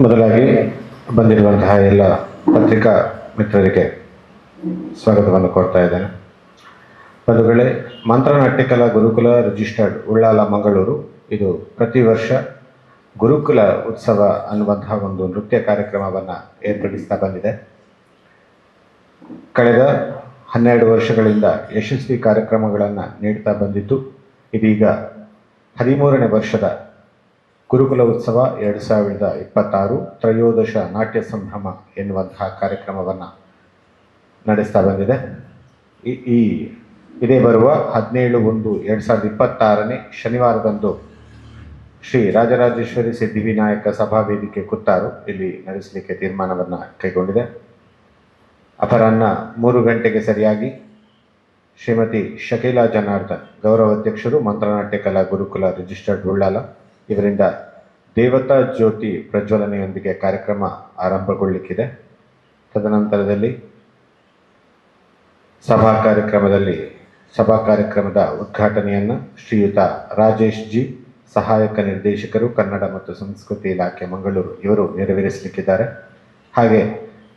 ಮೊದಲಾಗಿ ಬಂದಿರುವಂತಹ ಎಲ್ಲ ಪತ್ರಿಕಾ ಮಿತ್ರರಿಗೆ ಸ್ವಾಗತವನ್ನು ಕೊಡ್ತಾ ಇದ್ದೇನೆ. ಬಂಧುಗಳೇ, ಮಂತ್ರನಾಟ್ಯ ಕಲಾ ಗುರುಕುಲ ರಿಜಿಸ್ಟರ್ಡ್ ಉಳ್ಳಾಲ ಮಂಗಳೂರು ಇದು ಪ್ರತಿ ವರ್ಷ ಗುರುಕುಲ ಉತ್ಸವ ಅನ್ನುವಂತಹ ಒಂದು ನೃತ್ಯ ಕಾರ್ಯಕ್ರಮವನ್ನು ಏರ್ಪಡಿಸ್ತಾ ಬಂದಿದೆ. ಕಳೆದ 12 ವರ್ಷಗಳಿಂದ ಯಶಸ್ವಿ ಕಾರ್ಯಕ್ರಮಗಳನ್ನು ನೀಡ್ತಾ ಬಂದಿದ್ದು, ಇದೀಗ 13ನೇ ವರ್ಷದ ಗುರುಕುಲ ಉತ್ಸವ 2026 ತ್ರಯೋದಶ ನಾಟ್ಯ ಸಂಭ್ರಮ ಎನ್ನುವಂತಹ ಕಾರ್ಯಕ್ರಮವನ್ನು ನಡೆಸ್ತಾ ಬಂದಿದೆ. ಇದೇ ಬರುವ 17/1/2026 ಶನಿವಾರದಂದು ಶ್ರೀ ರಾಜರಾಜೇಶ್ವರಿ ಸಿದ್ಧಿವಿನಾಯಕ ಸಭಾವೇದಿಕೆ ಕುತ್ತಾರು ಇಲ್ಲಿ ನಡೆಸಲಿಕ್ಕೆ ತೀರ್ಮಾನವನ್ನು ಕೈಗೊಂಡಿದೆ. ಅಪರಾಹ್ನ 3 ಗಂಟೆಗೆ ಸರಿಯಾಗಿ ಶ್ರೀಮತಿ ಶಕೀಲಾ ಜನಾರ್ದನ್ ಗೌರವಾಧ್ಯಕ್ಷರು ಮಂತ್ರನಾಟ್ಯ ಕಲಾ ಗುರುಕುಲ ರಿಜಿಸ್ಟರ್ಡ್ ಉಳ್ಳಾಲ ಇವರಿಂದ ದೇವತಾ ಜ್ಯೋತಿ ಪ್ರಜ್ವಲನೆಯೊಂದಿಗೆ ಕಾರ್ಯಕ್ರಮ ಆರಂಭಗೊಳ್ಳಲಿಕ್ಕಿದೆ. ತದನಂತರದಲ್ಲಿ ಸಭಾ ಕಾರ್ಯಕ್ರಮದ ಉದ್ಘಾಟನೆಯನ್ನು ಶ್ರೀಯುತ ರಾಜೇಶ್ ಜಿ, ಸಹಾಯಕ ನಿರ್ದೇಶಕರು ಕನ್ನಡ ಮತ್ತು ಸಂಸ್ಕೃತಿ ಇಲಾಖೆ ಮಂಗಳೂರು ಇವರು ನೆರವೇರಿಸಲಿಕ್ಕಿದ್ದಾರೆ. ಹಾಗೆ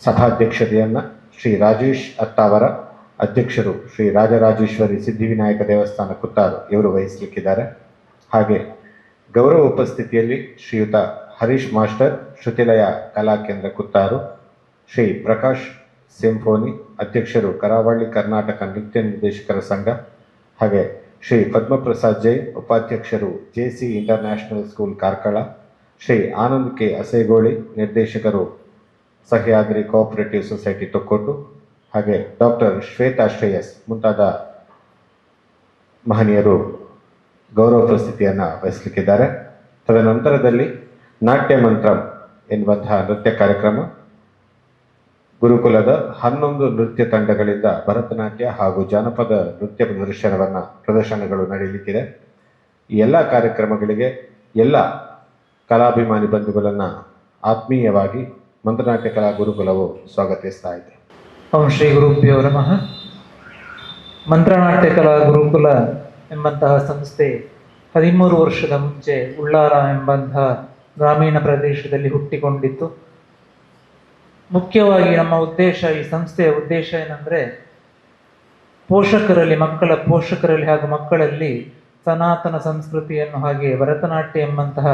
ಸಭಾಧ್ಯಕ್ಷತೆಯನ್ನು ಶ್ರೀ ರಾಜೇಶ್ ಅತ್ತಾವರ, ಅಧ್ಯಕ್ಷರು ಶ್ರೀ ರಾಜರಾಜೇಶ್ವರಿ ಸಿದ್ಧಿವಿನಾಯಕ ದೇವಸ್ಥಾನ ಕುತ್ತಾರು ಇವರು ವಹಿಸಲಿಕ್ಕಿದ್ದಾರೆ. ಹಾಗೆ ಗೌರವ ಉಪಸ್ಥಿತಿಯಲ್ಲಿ ಶ್ರೀಯುತ ಹರೀಶ್ ಮಾಸ್ಟರ್, ಶ್ರುತಿಲಯ ಕಲಾಕೇಂದ್ರ ಕುತ್ತಾರು, ಶ್ರೀ ಪ್ರಕಾಶ್ ಸಿಂಫೋನಿ, ಅಧ್ಯಕ್ಷರು ಕರಾವಳಿ ಕರ್ನಾಟಕ ನೃತ್ಯ ನಿರ್ದೇಶಕರ ಸಂಘ, ಹಾಗೆ ಶ್ರೀ ಪದ್ಮಪ್ರಸಾದ್ ಜೈನ್, ಉಪಾಧ್ಯಕ್ಷರು JC international school Karkala, Shri Anand K Asegoli, ನಿರ್ದೇಶಕರು ಸಹ್ಯಾದ್ರಿ ಕೋಆಪರೇಟಿವ್ ಸೊಸೈಟಿ ತೊಕ್ಕೋಟು, ಹಾಗೆ ಡಾಕ್ಟರ್ ಶ್ವೇತಾ ಶ್ರೇಯಸ್ ಮುಂತಾದ ಮಹನೀಯರು ಗೌರವ ಉಪಸ್ಥಿತಿಯನ್ನು ವಹಿಸಲಿಕ್ಕಿದ್ದಾರೆ. ತದನಂತರದಲ್ಲಿ ನಾಟ್ಯ ಮಂತ್ರ ಎನ್ನುವಂತಹ ನೃತ್ಯ ಕಾರ್ಯಕ್ರಮ ಗುರುಕುಲದ 11 ನೃತ್ಯ ತಂಡಗಳಿಂದ ಭರತನಾಟ್ಯ ಹಾಗೂ ಜಾನಪದ ನೃತ್ಯ ಪ್ರದರ್ಶನಗಳು ನಡೆಯಲಿಕ್ಕಿದೆ. ಈ ಎಲ್ಲ ಕಾರ್ಯಕ್ರಮಗಳಿಗೆ ಎಲ್ಲ ಕಲಾಭಿಮಾನಿ ಬಂಧುಗಳನ್ನು ಆತ್ಮೀಯವಾಗಿ ಮಂತ್ರನಾಟ್ಯ ಕಲಾ ಗುರುಕುಲವು ಸ್ವಾಗತಿಸ್ತಾ ಇದೆ. ಓಂ ಶ್ರೀ ಗುರುಭ್ಯೋ ನಮಃ. ಮಂತ್ರನಾಟ್ಯ ಕಲಾ ಗುರುಕುಲ ಎಂಬಂತಹ ಸಂಸ್ಥೆ 13 ವರ್ಷದ ಮುಂಚೆ ಉಳ್ಳಾಲ ಎಂಬಂತಹ ಗ್ರಾಮೀಣ ಪ್ರದೇಶದಲ್ಲಿ ಹುಟ್ಟಿಕೊಂಡಿತ್ತು. ಮುಖ್ಯವಾಗಿ ನಮ್ಮ ಉದ್ದೇಶ, ಈ ಸಂಸ್ಥೆಯ ಉದ್ದೇಶ ಏನಂದರೆ, ಮಕ್ಕಳ ಪೋಷಕರಲ್ಲಿ ಹಾಗೂ ಮಕ್ಕಳಲ್ಲಿ ಸನಾತನ ಸಂಸ್ಕೃತಿಯನ್ನು ಹಾಗೆ ಭರತನಾಟ್ಯ ಎಂಬಂತಹ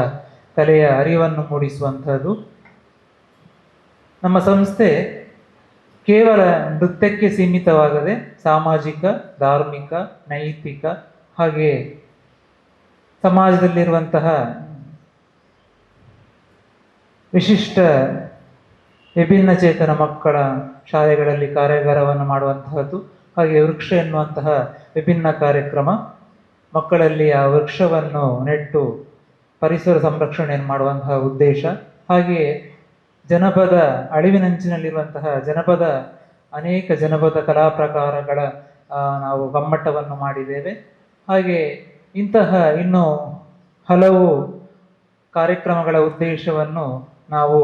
ಕಲೆಯ ಅರಿವನ್ನು ಮೂಡಿಸುವಂತಹದ್ದು. ನಮ್ಮ ಸಂಸ್ಥೆ ಕೇವಲ ನೃತ್ಯಕ್ಕೆ ಸೀಮಿತವಾಗದೆ ಸಾಮಾಜಿಕ, ಧಾರ್ಮಿಕ, ನೈತಿಕ ಹಾಗೆ ಸಮಾಜದಲ್ಲಿರುವಂತಹ ವಿಶಿಷ್ಟ ವಿಭಿನ್ನ ಚೇತನ ಮಕ್ಕಳ ಶಾಲೆಗಳಲ್ಲಿ ಕಾರ್ಯಾಗಾರವನ್ನು ಮಾಡುವಂತಹದ್ದು, ಹಾಗೆ ವೃಕ್ಷ ಎನ್ನುವಂತಹ ವಿಭಿನ್ನ ಕಾರ್ಯಕ್ರಮ, ಮಕ್ಕಳಲ್ಲಿ ಆ ವೃಕ್ಷವನ್ನು ನೆಟ್ಟು ಪರಿಸರ ಸಂರಕ್ಷಣೆಯನ್ನು ಮಾಡುವಂತಹ ಉದ್ದೇಶ, ಹಾಗೆಯೇ ಜನಪದ ಅಳಿವಿನಂಚಿನಲ್ಲಿರುವಂತಹ ಅನೇಕ ಜನಪದ ಕಲಾ ಪ್ರಕಾರಗಳ ನಾವು ಗಮ್ಮಟವನ್ನು ಮಾಡಿದ್ದೇವೆ. ಹಾಗೆ ಇಂತಹ ಇನ್ನೂ ಹಲವು ಕಾರ್ಯಕ್ರಮಗಳ ಉದ್ದೇಶವನ್ನು ನಾವು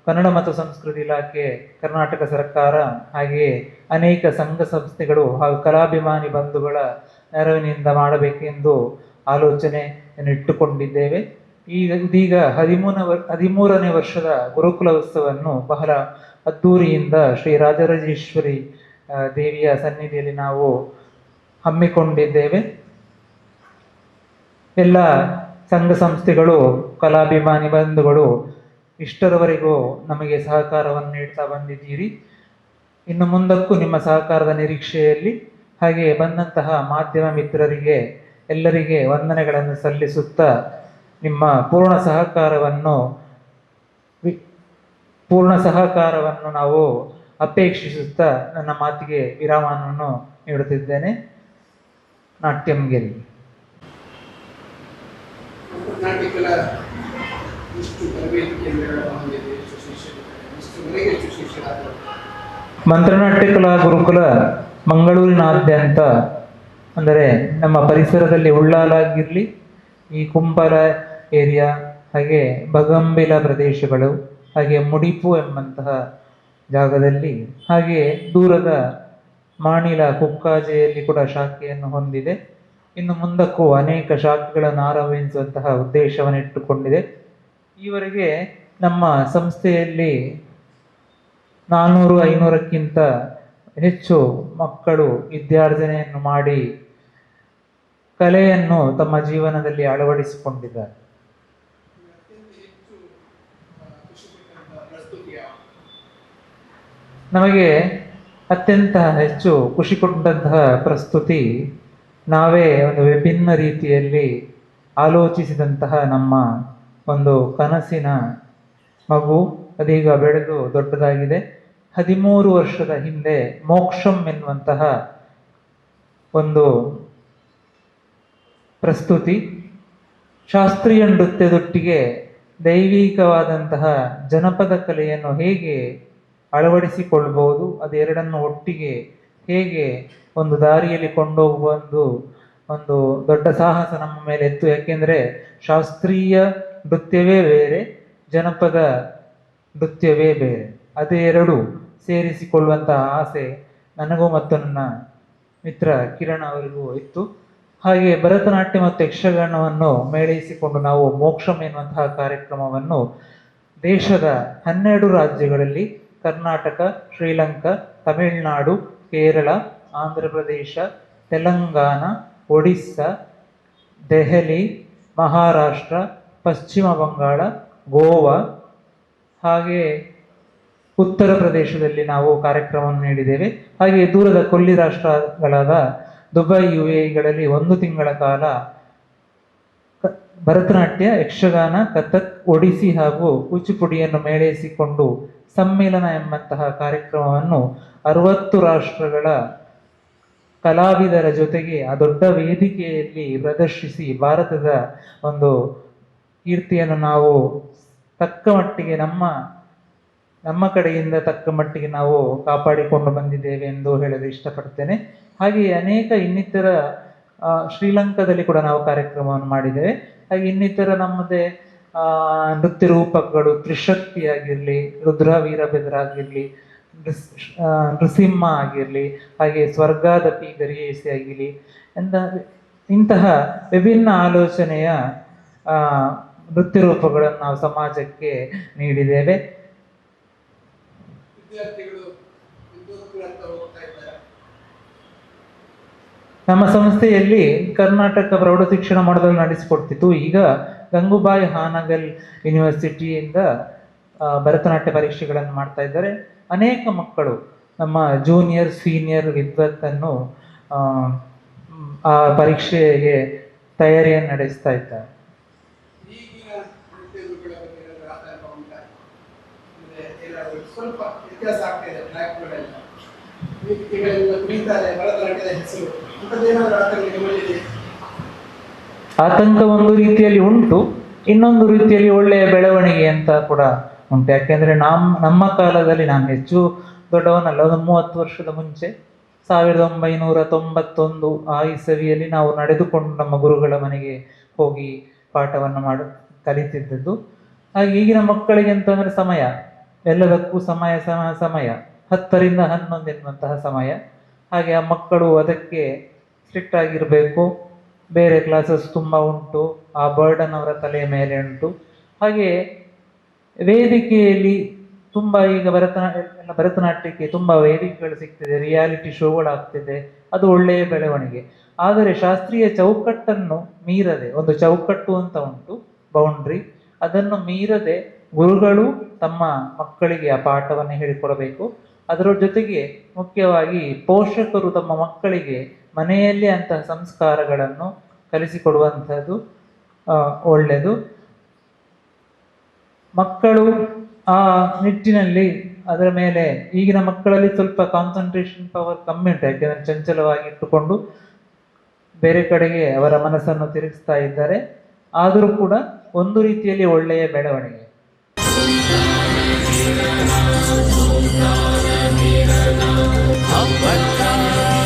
ಕನ್ನಡ ಮತ್ತು ಸಂಸ್ಕೃತಿ ಇಲಾಖೆ, ಕರ್ನಾಟಕ ಸರ್ಕಾರ, ಹಾಗೆಯೇ ಅನೇಕ ಸಂಘ ಸಂಸ್ಥೆಗಳು ಹಾಗೂ ಕಲಾಭಿಮಾನಿ ಬಂಧುಗಳ ನೆರವಿನಿಂದ ಮಾಡಬೇಕೆಂದು ಆಲೋಚನೆಯನ್ನು ಇಟ್ಟುಕೊಂಡಿದ್ದೇವೆ. ಇದೀಗ 13ನೇ ವರ್ಷದ ಗುರುಕುಲ ಉತ್ಸವವನ್ನು ಬಹಳ ಅದ್ದೂರಿಯಿಂದ ಶ್ರೀ ರಾಜರಾಜೇಶ್ವರಿ ದೇವಿಯ ಸನ್ನಿಧಿಯಲ್ಲಿ ನಾವು ಹಮ್ಮಿಕೊಂಡಿದ್ದೇವೆ. ಎಲ್ಲ ಸಂಘ ಸಂಸ್ಥೆಗಳು, ಕಲಾಭಿಮಾನಿ ಬಂಧುಗಳು ಇಷ್ಟರವರೆಗೂ ನಮಗೆ ಸಹಕಾರವನ್ನು ನೀಡ್ತಾ ಬಂದಿದ್ದೀರಿ. ಇನ್ನು ಮುಂದಕ್ಕೂ ನಿಮ್ಮ ಸಹಕಾರದ ನಿರೀಕ್ಷೆಯಲ್ಲಿ, ಹಾಗೆ ಬಂದಂತಹ ಮಾಧ್ಯಮ ಮಿತ್ರರಿಗೆ ಎಲ್ಲರಿಗೆ ವಂದನೆಗಳನ್ನು ಸಲ್ಲಿಸುತ್ತಾ ನಿಮ್ಮ ಪೂರ್ಣ ಸಹಕಾರವನ್ನು ನಾವು ಅಪೇಕ್ಷಿಸುತ್ತಾ ನನ್ನ ಮಾತಿಗೆ ವಿರಾಮವನ್ನು ನೀಡುತ್ತಿದ್ದೇನೆ. ನಾಟ್ಯಂ ಗೆಲ್ಲಿ. ಮಂತ್ರನಾಟ್ಯ ಕಲಾ ಗುರುಕುಲ ಮಂಗಳೂರಿನಾದ್ಯಂತ, ಅಂದರೆ ನಮ್ಮ ಪರಿಸರದಲ್ಲಿ ಉಳ್ಳಾಲ ಆಗಿರಲಿ, ಈ ಕುಂಬಳ ಏರಿಯಾ, ಹಾಗೆ ಬಗಂಬಿಲ ಪ್ರದೇಶಗಳು, ಹಾಗೆ ಮುಡಿಪು ಎಂಬಂತಹ ಜಾಗದಲ್ಲಿ, ಹಾಗೆ ದೂರದ ಮಾಣಿಲ ಕುಕ್ಕಾಜೆಯಲ್ಲಿ ಕೂಡ ಶಾಖೆಯನ್ನು ಹೊಂದಿದೆ. ಇನ್ನು ಮುಂದಕ್ಕೂ ಅನೇಕ ಶಾಖೆಗಳನ್ನು ಆರಂಭಿಸುವಂತಹ ಉದ್ದೇಶವನ್ನು ಇಟ್ಟುಕೊಂಡಿದೆ. ಈವರೆಗೆ ನಮ್ಮ ಸಂಸ್ಥೆಯಲ್ಲಿ 400-500ಕ್ಕಿಂತ ಹೆಚ್ಚು ಮಕ್ಕಳು ವಿದ್ಯಾರ್ಜನೆಯನ್ನು ಮಾಡಿ ಕಲೆಯನ್ನು ತಮ್ಮ ಜೀವನದಲ್ಲಿ ಅಳವಡಿಸಿಕೊಂಡಿದ್ದಾರೆ. ನಮಗೆ ಅತ್ಯಂತ ಹೆಚ್ಚು ಖುಷಿ ಕೊಟ್ಟಂತಹ ಪ್ರಸ್ತುತಿ ನಾವೇ ಒಂದು ವಿಭಿನ್ನ ರೀತಿಯಲ್ಲಿ ಆಲೋಚಿಸಿದಂತಹ ನಮ್ಮ ಒಂದು ಕನಸಿನ ಮಗು ಅದೀಗ ಬೆಳೆದು ದೊಡ್ಡದಾಗಿದೆ. 13 ವರ್ಷದ ಹಿಂದೆ ಮೋಕ್ಷಂ ಎನ್ನುವಂತಹ ಒಂದು ಪ್ರಸ್ತುತಿ ಶಾಸ್ತ್ರೀಯ ನೃತ್ಯದೊಟ್ಟಿಗೆ ದೈವಿಕವಾದಂತಹ ಜನಪದ ಕಲೆಯನ್ನು ಹೇಗೆ ಅಳವಡಿಸಿಕೊಳ್ಬಹುದು, ಅದೆರಡನ್ನು ಒಟ್ಟಿಗೆ ಹೇಗೆ ಒಂದು ದಾರಿಯಲ್ಲಿ ಕೊಂಡೋಗುವ ಒಂದು ದೊಡ್ಡ ಸಾಹಸ ನಮ್ಮ ಮೇಲೆ ಇತ್ತು. ಯಾಕೆಂದರೆ ಶಾಸ್ತ್ರೀಯ ನೃತ್ಯವೇ ಬೇರೆ, ಜನಪದ ನೃತ್ಯವೇ ಬೇರೆ. ಅದೇ ಎರಡು ಸೇರಿಸಿಕೊಳ್ಳುವಂತಹ ಆಸೆ ನನಗೂ ಮತ್ತು ನನ್ನ ಮಿತ್ರ ಕಿರಣ್ ಅವರಿಗೂ ಇತ್ತು. ಹಾಗೆ ಭರತನಾಟ್ಯ ಮತ್ತು ಯಕ್ಷಗಾನವನ್ನು ಮೇಳೈಸಿಕೊಂಡು ನಾವು ಮೋಕ್ಷಂ ಎನ್ನುವಂತಹ ಕಾರ್ಯಕ್ರಮವನ್ನು ದೇಶದ 12 ರಾಜ್ಯಗಳಲ್ಲಿ ಕರ್ನಾಟಕ, ಶ್ರೀಲಂಕಾ, ತಮಿಳುನಾಡು, ಕೇರಳ, ಆಂಧ್ರ ಪ್ರದೇಶ, ತೆಲಂಗಾಣ, ಒಡಿಸ್ಸಾ, ದೆಹಲಿ, ಮಹಾರಾಷ್ಟ್ರ, ಪಶ್ಚಿಮ ಬಂಗಾಳ, ಗೋವಾ ಹಾಗೆ ಉತ್ತರ ಪ್ರದೇಶದಲ್ಲಿ ನಾವು ಕಾರ್ಯಕ್ರಮವನ್ನು ನೀಡಿದ್ದೇವೆ. ಹಾಗೆ ದೂರದ ಕೊಲ್ಲಿ ರಾಷ್ಟ್ರಗಳಾದ ದುಬೈ, UAEಗಳಲ್ಲಿ 1 ತಿಂಗಳ ಕಾಲ ಭರತನಾಟ್ಯ, ಯಕ್ಷಗಾನ, ಕಥಕ್, ಒಡಿಸಿ ಹಾಗೂ ಕೂಚಿಪುಡಿಯನ್ನು ಮೇಳೈಸಿಕೊಂಡು ಸಮ್ಮೇಳನ ಎಂಬಂತಹ ಕಾರ್ಯಕ್ರಮವನ್ನು 60 ರಾಷ್ಟ್ರಗಳ ಕಲಾವಿದರ ಜೊತೆಗೆ ಆ ದೊಡ್ಡ ವೇದಿಕೆಯಲ್ಲಿ ಪ್ರದರ್ಶಿಸಿ ಭಾರತದ ಒಂದು ಕೀರ್ತಿಯನ್ನು ನಾವು ತಕ್ಕ ಮಟ್ಟಿಗೆ ನಮ್ಮ ಕಡೆಯಿಂದ ತಕ್ಕ ಮಟ್ಟಿಗೆ ನಾವು ಕಾಪಾಡಿಕೊಂಡು ಬಂದಿದ್ದೇವೆ ಎಂದು ಹೇಳಲು ಇಷ್ಟಪಡ್ತೇನೆ. ಹಾಗೆಯೇ ಅನೇಕ ಇನ್ನಿತರ ಶ್ರೀಲಂಕಾದಲ್ಲಿ ಕೂಡ ನಾವು ಕಾರ್ಯಕ್ರಮವನ್ನು ಮಾಡಿದ್ದೇವೆ. ಹಾಗೆ ಇನ್ನಿತರ ನಮ್ಮದೇ ನೃತ್ಯ ರೂಪಕಗಳು ತ್ರಿಶಕ್ತಿ ಆಗಿರಲಿ, ರುದ್ರ ವೀರಭದ್ರ ಆಗಿರಲಿ, ನೃಸಿಂಹ ಆಗಿರಲಿ, ಹಾಗೆ ಸ್ವರ್ಗಾದಪಿ ಗರಿಯೇಸಿ ಆಗಿರಲಿ ಇಂತಹ ವಿಭಿನ್ನ ಆಲೋಚನೆಯ ನೃತ್ಯ ರೂಪಗಳನ್ನು ನಾವು ಸಮಾಜಕ್ಕೆ ನೀಡಿದ್ದೇವೆ. ನಮ್ಮ ಸಂಸ್ಥೆಯಲ್ಲಿ ಕರ್ನಾಟಕ ಪ್ರೌಢ ಶಿಕ್ಷಣ ಮಂಡಳಿ ನಡೆಸಿಕೊಡ್ತಿತ್ತು. ಈಗ ಗಂಗೂಬಾಯಿ ಹಾನಗಲ್ ಯೂನಿವರ್ಸಿಟಿಯಿಂದ ಭರತನಾಟ್ಯ ಪರೀಕ್ಷೆಗಳನ್ನು ಮಾಡ್ತಾ ಇದ್ದಾರೆ. ಅನೇಕ ಮಕ್ಕಳು ನಮ್ಮ ಜೂನಿಯರ್, ಸೀನಿಯರ್ ವಿದ್ವತ್ತನ್ನು ಆ ಪರೀಕ್ಷೆಗೆ ತಯಾರಿಯನ್ನು ನಡೆಸ್ತಾ ಇದ್ದಾರೆ. ಆತಂಕ ಒಂದು ರೀತಿಯಲ್ಲಿ ಉಂಟು, ಇನ್ನೊಂದು ರೀತಿಯಲ್ಲಿ ಒಳ್ಳೆಯ ಬೆಳವಣಿಗೆ ಅಂತ ಕೂಡ ಉಂಟು. ಯಾಕೆಂದ್ರೆ ನಮ್ಮ ಕಾಲದಲ್ಲಿ, ನಾನು ಹೆಚ್ಚು ದೊಡ್ಡವನಲ್ಲ, ಒಂದು 30 ವರ್ಷದ ಮುಂಚೆ 1991 ಆ ಇಸವಿಯಲ್ಲಿ ನಾವು ನಡೆದುಕೊಂಡು ನಮ್ಮ ಗುರುಗಳ ಮನೆಗೆ ಹೋಗಿ ಪಾಠವನ್ನು ಕಲಿತಿದ್ದದ್ದು. ಹಾಗೆ ಈಗಿನ ಮಕ್ಕಳಿಗೆ ಅಂತಂದ್ರೆ ಸಮಯ, ಎಲ್ಲದಕ್ಕೂ ಸಮಯ 10 ರಿಂದ 11 ಎನ್ನುವಂತಹ ಸಮಯ. ಹಾಗೆ ಆ ಮಕ್ಕಳು ಅದಕ್ಕೆ ಸ್ಟ್ರಿಕ್ಟ್ ಆಗಿರಬೇಕು. ಬೇರೆ ಕ್ಲಾಸಸ್ ತುಂಬ ಉಂಟು, ಆ ಬರ್ಡನ್ ಅವರ ತಲೆಯ ಮೇಲೆ ಉಂಟು. ಹಾಗೆ ವೇದಿಕೆಯಲ್ಲಿ ತುಂಬ ಈಗ ಭರತನಾಟ್ಯಕ್ಕೆ ತುಂಬ ವೇದಿಕೆಗಳು ಸಿಗ್ತಿದೆ, ರಿಯಾಲಿಟಿ ಶೋಗಳಾಗ್ತಿದೆ, ಅದು ಒಳ್ಳೆಯ ಬೆಳವಣಿಗೆ. ಆದರೆ ಶಾಸ್ತ್ರೀಯ ಚೌಕಟ್ಟನ್ನು ಮೀರದೆ, ಒಂದು ಚೌಕಟ್ಟು ಅಂತ ಉಂಟು, ಬೌಂಡ್ರಿ, ಅದನ್ನು ಮೀರದೆ ಗುರುಗಳು ತಮ್ಮ ಮಕ್ಕಳಿಗೆ ಆ ಪಾಠವನ್ನು ಹೇಳಿಕೊಡಬೇಕು. ಅದರ ಜೊತೆಗೆ ಮುಖ್ಯವಾಗಿ ಪೋಷಕರು ತಮ್ಮ ಮಕ್ಕಳಿಗೆ ಮನೆಯಲ್ಲೇ ಅಂತಹ ಸಂಸ್ಕಾರಗಳನ್ನು ಕಲಿಸಿಕೊಡುವಂಥದ್ದು ಒಳ್ಳೆಯದು. ಮಕ್ಕಳು ಆ ನಿಟ್ಟಿನಲ್ಲಿ ಅದರ ಮೇಲೆ, ಈಗಿನ ಮಕ್ಕಳಲ್ಲಿ ಸ್ವಲ್ಪ ಕಾನ್ಸಂಟ್ರೇಷನ್ ಪವರ್ ಕಮ್ಮಿ ಉಂಟು. ಯಾಕೆಂದರೆ ಚಂಚಲವಾಗಿ ಇಟ್ಟುಕೊಂಡು ಬೇರೆ ಕಡೆಗೆ ಅವರ ಮನಸ್ಸನ್ನು ತಿರುಗಿಸ್ತಾ ಇದ್ದಾರೆ. ಆದರೂ ಕೂಡ ಒಂದು ರೀತಿಯಲ್ಲಿ ಒಳ್ಳೆಯ ಬೆಳವಣಿಗೆ. Abba